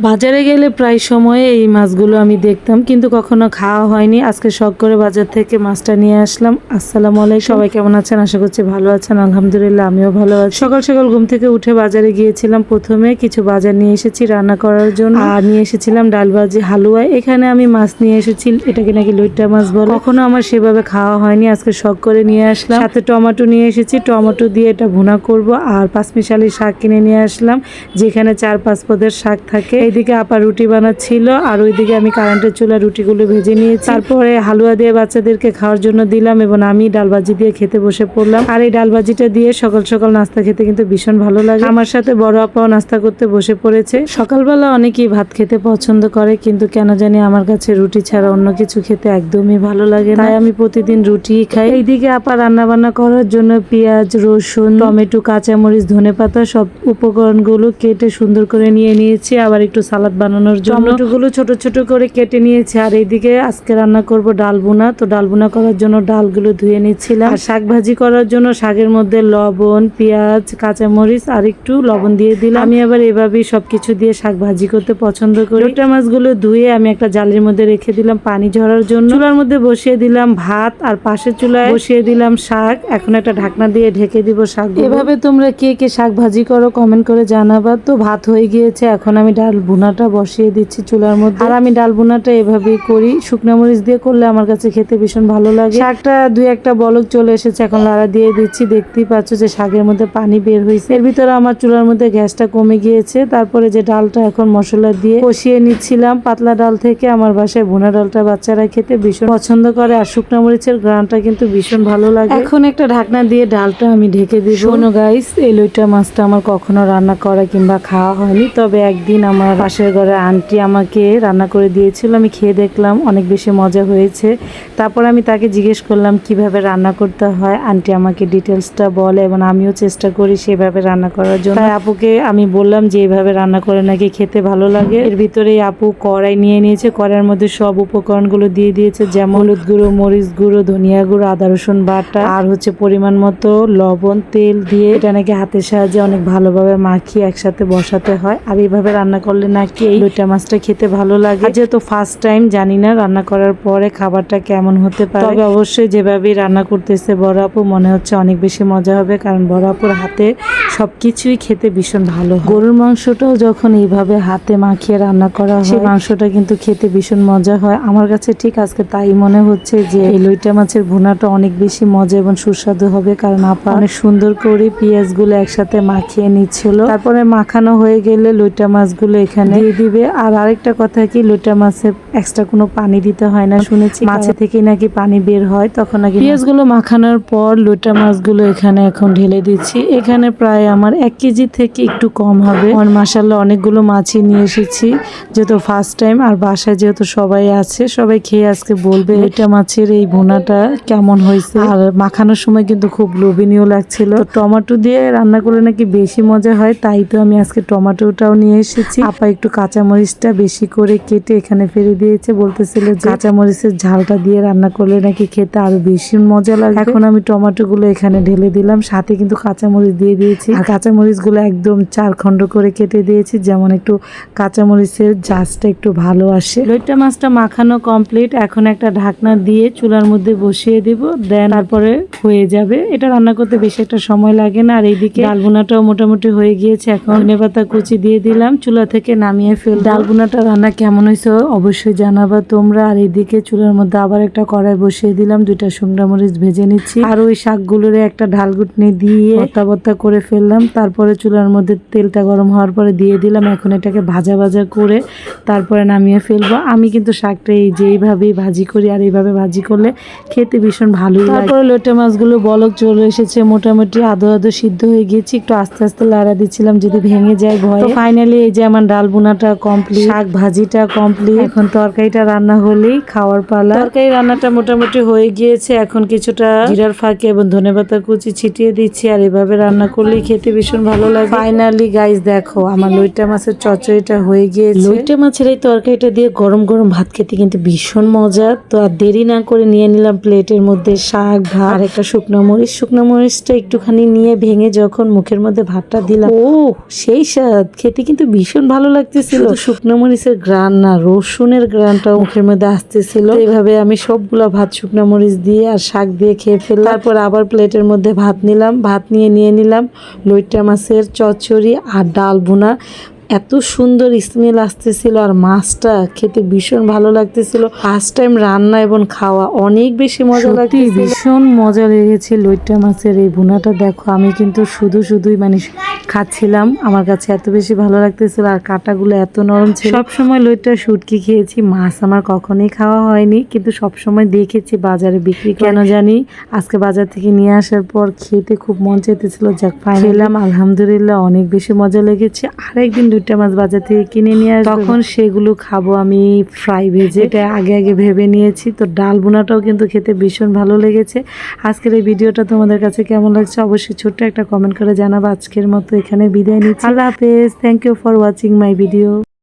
বাজারে গেলে প্রায় সময়ে এই মাছগুলো আমি দেখতাম, কিন্তু কখনো খাওয়া হয়নি। আজকে শখ করে বাজার থেকে মাছটা নিয়ে আসলাম। আসসালামু আলাইকুম, সবাই কেমন আছেন? আশা করছি ভালো আছেন। আলহামদুলিল্লাহ, আমিও ভালো আছি। সকাল সকাল ঘুম থেকে উঠে বাজারে গিয়েছিলাম। প্রথমে কিছু বাজার নিয়ে এসেছি রান্না করার জন্য, আর নিয়ে এসেছিলাম ডাল ভাজি, হালুয়া। এখানে আমি মাছ নিয়ে এসেছি, এটাকে নাকি লইট্টা মাছ বলে। কখনো আমার সেভাবে খাওয়া হয়নি, আজকে শখ করে নিয়ে আসলাম। সাথে টমেটো নিয়ে এসেছি, টমেটো দিয়ে এটা ভুনা করব। আর পাঁচমিশালি শাক কিনে নিয়ে আসলাম, যেখানে 4-5 পদের শাক থাকে। এইদিকে আপা রুটি বানাচ্ছিল, আর ওইদিকে আমি কারেন্টের চুলা রুটিগুলো ভেজে নিয়েছি। তারপরে হালুয়া দিয়ে বাচ্চাদেরকে খাওয়ার জন্য দিলাম, এবং আমি ডাল ভাজি দিয়ে খেতে বসে পড়লাম। আর এই ডাল ভাজিটা দিয়ে সকাল সকাল নাস্তা খেতে কিন্তু ভীষণ ভালো লাগে। আমার সাথে বড় আপাও নাস্তা করতে বসে পড়েছে। সকালবেলা অনেকেই ভাত খেতে পছন্দ করে, কিন্তু কেন জানি আমার কাছে রুটি ছাড়া অন্য কিছু খেতে একদমই ভালো লাগে না, তাই আমি প্রতিদিন রুটিই খাই। এইদিকে আপা রান্না বান্না করার জন্য পেঁয়াজ, রসুন, টমেটো, কাঁচামরিচ, ধনেপাতা সব উপকরণগুলো কেটে সুন্দর করে নিয়ে নিয়েছি। আবার একটু সালাদ বানানোর জন্য টমেটোগুলো ছোট ছোট করে কেটে নিয়েছি। আর এইদিকে আজকে রান্না করব ডাল বোনা। তো ডাল বোনা করার জন্য ডালগুলো ধুয়ে নিচ্ছিলাম। আর শাক ভাজি করার জন্য শাকের মধ্যে লবণ, পেঁয়াজ, কাঁচামরিচ আর একটু লবণ দিয়ে দিলাম। আমি আবার এভাবেই সবকিছু দিয়ে শাক ভাজি করতে পছন্দ করি। লইট্টা মাছগুলো ধুয়ে আমি একটা জালের মধ্যে রেখে দিলাম পানি ঝরার জন্য। চুলার মধ্যে বসিয়ে দিলাম ভাত, আর পাশের চুলায় বসিয়ে দিলাম শাক। এখন একটা ঢাকনা দিয়ে ঢেকে দিব শাক। এভাবে তোমরা কে কে শাক ভাজি করো কমেন্ট করে জানাবা। তো ভাত হয়ে গিয়েছে, এখন আমি ডাল ভুনাটা বসিয়ে দিচ্ছি চুলার মধ্যে। আর আমি ডাল ভুনাটা এভাবেই করি, শুকনো মরিচ দিয়ে করলে আমার কাছে খেতে ভীষণ ভালো লাগে। শাকটা 2-1টা বলক চলে এসেছে, এখন লাড়া দিয়ে দিচ্ছি। দেখতেই পাচ্ছ যে শাকের মধ্যে পানি বের হয়েছে। এর ভিতরে আমার চুলার মধ্যে গ্যাসটা কমে গিয়েছে। তারপরে যে ডালটা এখন মশলা দিয়ে কষিয়ে নিচ্ছিলাম। পাতলা ডাল থেকে আমার বাসায় ভুনা ডালটা বাচ্চারা খেতে ভীষণ পছন্দ করে, আর শুকনো মরিচের গ্রানটা কিন্তু ভীষণ ভালো লাগে। এখন একটা ঢাকনা দিয়ে ডালটা আমি ঢেকে দিব। শোনো গাইস, এই লইট্টা মাছটা আমার কখনো রান্না করা কিংবা খাওয়া হয়নি, তবে একদিন আমার পাশের ঘরে আন্টি আমাকে রান্না করে দিয়েছিল। আমি খেয়ে দেখলাম, অনেক বেশি মজা হয়েছে। তারপর আমি তাকে জিজ্ঞেস করলাম কিভাবে রান্না করতে হয়। আন্টি আমাকে ডিটেলসটা বলে, এবং আমিও চেষ্টা করি সেভাবে রান্না করার জন্য। তাই আপুকে আমি বললাম যে এইভাবে রান্না করে নাকি খেতে ভালো লাগে। এর ভিতরে আপু কড়াই নিয়ে নিয়েছে, কড়াইয়ের মধ্যে সব উপকরণগুলো দিয়ে দিয়েছে, যেমন হলুদ গুঁড়ো, মরিচ গুঁড়ো, ধনিয়া গুঁড়ো, আদা রসুন বাটা, আর হচ্ছে পরিমাণ মতো লবণ, তেল দিয়ে এটা নাকি হাতের সাহায্যে অনেক ভালোভাবে মাখিয়ে একসাথে বসাতে হয়। আর এইভাবে রান্না করলে নাকি এই লইট্টা মাছটা খেতে ভালো লাগে। যেহেতু ফার্স্ট টাইম, জানি না রান্না করার পরে খাবারটা কেমন হতে পারে, তবে অবশ্যই যেভাবে রান্না করতেছে বড় আপু, মনে হচ্ছে অনেক বেশি মজা হবে, কারণ বড় আপুর হাতে সবকিছুই খেতে ভীষণ ভালো হয়। গরুর মাংসটাও যখন এইভাবে হাতে মাখিয়ে রান্না করা হয়, সেই মাংসটা কিন্তু খেতে ভীষণ মজা হয়। আমার কাছে ঠিক আজকে তাই মনে হচ্ছে যে এই লইট্টা মাছের ভুনাটা অনেক বেশি মজা এবং সুস্বাদু হবে, কারণ আপা অনেক সুন্দর করে পেঁয়াজগুলো একসাথে মাখিয়ে নিচ্ছিল। তারপরে মাখানো হয়ে গেলে লইট্টা মাছগুলো এখানে দিয়ে দিবে। আর আরেকটা কথা কি, লইট্টা মাছে এক্সট্রা কোনো পানি দিতে হয় না, শুনেছি মাছে থেকে নাকি পানি বের হয়। তখন নাকি পেঁয়াজগুলো মাখানোর পর লইট্টা মাছগুলো এখানে এখন ঢেলে দিচ্ছি। এখানে প্রায় আমার 1 কেজি থেকে একটু কম হবে। আর মাশাআল্লাহ অনেকগুলো মাছই নিয়ে এসেছি, যেহেতু ফার্স্ট টাইম। আর বাসায় যেহেতু সবাই আছে, সবাই খেয়ে আজকে বলবে লইট্টা মাছের এই ভুনাটা কেমন হয়েছে। আর মাখানোর সময় কিন্তু খুব লোভনীয় লাগছিল। টমেটো দিয়ে রান্না করলে নাকি বেশি মজা হয়, তাই তো আমি আজকে টমেটোটাও নিয়ে এসেছি। আপা একটু কাঁচামরিচটা বেশি করে কেটে এখানে ফেলে দিয়েছে, বলতেছিল যে কাঁচামরিচের ঝালটা দিয়ে রান্না করলে নাকি খেতে আরো বেশি মজা লাগে। এখন আমি টমেটোগুলো এখানে ঢেলে দিলাম, সাথে কিন্তু কাঁচামরিচ দিয়ে দিয়েছি। আর কাঁচামরিচগুলো একদম 4 খণ্ড করে কেটে দিয়েছি, যেমন একটু কাঁচামরিচের ঝাঁজটা একটু ভালো আসে। লইট্টা মাছটা মাখানো কমপ্লিট। এখন একটা ঢাকনা দিয়ে চুলার মধ্যে বসিয়ে দিব, দেন তারপরে হয়ে যাবে। এটা রান্না করতে বেশি একটা সময় লাগে না। আর এইদিকে ডাল ভুনাটাও মোটামুটি হয়ে গিয়েছে। এখন ধনেপাতা কুচি দিয়ে দিলাম, চুলা থেকে নামিয়ে ফেল। ডাল ভুনাটা রান্না কেমন হয়েছে অবশ্যই জানাবা তোমরা। আর এইদিকে চুলার মধ্যে আবার একটা কড়াই বসিয়ে দিলাম, 2টা শুকনো মরিচ ভেজে নিচ্ছি। আর ওই শাকগুলোরে একটা ঢাল ঘুটনি দিয়ে ভর্তা করে ফেললাম। তারপরে চুলার মধ্যে তেলটা গরম হওয়ার পরে দিয়ে দিলাম। এখন এটাকে ভাজা ভাজা করে তারপরে নামিয়ে ফেলবো। আমি কিন্তু শাকটা এই যেইভাবেই ভাজি করি, আর এইভাবে ভাজি করলে খেতে ভীষণ ভালোই লাগে। তারপরে লইট্টা মাছগুলো বলক চলে এসেছে, মোটামুটি আধো আধো সিদ্ধ হয়ে গিয়েছে। একটু আস্তে আস্তে লাড়া দিচ্ছিলাম যদি ভেঙে যায় ভয়। তো ফাইনালি এই যে আমার ডাল বোনাটা কমপ্লিট, শাক ভাজিটা কমপ্লিট। এখন তরকারিটা রান্না হলেই খাওয়ার পালা। তরকারি রান্নাটা মোটামুটি হয়ে গিয়েছে। এখন কিছুটা জিরার ফাঁকি এবং ধনেপাতা কুচি ছিটিয়ে দিচ্ছি, আর এভাবে রান্না করলেই খেতে ভীষণ ভালো লাগে। ফাইনালি গাইস দেখো, আমার লইট্টা মাছের চচ্চড়িটা হয়ে গিয়েছে। লইট্টা মাছের এই তরকারিটা দিয়ে গরম গরম ভাত খেতে কিন্তু ভীষণ মজা। তো আর দেরি না করে নিয়ে নিলাম প্লেটের মধ্যে শাক, ভাত আর একটা শুকনো মরিচ। শুকনো মরিচটা একটুখানি নিয়ে ভেঙে যখন মুখের মধ্যে ভাতটা দিলাম, ও সেই স্বাদ, খেতে কিন্তু ভীষণ ভালো ভালো লাগতেছিল, শুকনো মরিচের গ্রান না, রসুনের গ্রানটাও মুখের মধ্যে আসতেছিল। এইভাবে আমি সবগুলা ভাত শুকনো মরিচ দিয়ে আর শাক দিয়ে খেয়ে ফেললাম। তারপর আবার প্লেটের মধ্যে ভাত নিলাম, ভাত নিয়ে নিলাম লইট্টা মাছের চচ্চড়ি আর ডাল ভুনা। এত সুন্দর স্মেল আসতেছিল আর মাছটা খেতে ভীষণ ভালো লাগতেছিল। ফার্স্ট টাইম রান্না এবং খাওয়া, অনেক বেশি মজা লাগতেছিল, ভীষণ মজা লেগেছে লইট্টা মাছের এই ভুনাটা। দেখো আমি কিন্তু শুধুই মানে খাচ্ছিলাম, আমার কাছে এত বেশি ভালো লাগতেছিল আর কাঁটাগুলো এত নরম ছিল। সবসময় লইট্টা শুটকি খেয়েছি, মাছ আমার কখনোই খাওয়া হয়নি, কিন্তু সবসময় দেখেছি বাজারে বিক্রি, কেন জানি আজকে বাজার থেকে নিয়ে আসার পর খেতে খুব মন চাইতেছিল। যাক খেলাম, আলহামদুলিল্লাহ অনেক বেশি মজা লেগেছে। আরেকদিন লইট্টা মাছ বাজার থেকে কিনে নিয়ে আসবো, তখন সেগুলো খাবো আমি ফ্রাই ভেজে, এটা আগে ভেবে নিয়েছি। তো ডাল বোনাটাও কিন্তু খেতে ভীষণ ভালো লেগেছে। আজকের এই ভিডিওটা তোমাদের কাছে কেমন লাগছে অবশ্যই ছোট্ট একটা কমেন্ট করে জানাবো। আজকের মতো এখানে বিদায় নিচ্ছি, আল্লাহ হাফেজ, thank you for watching my video.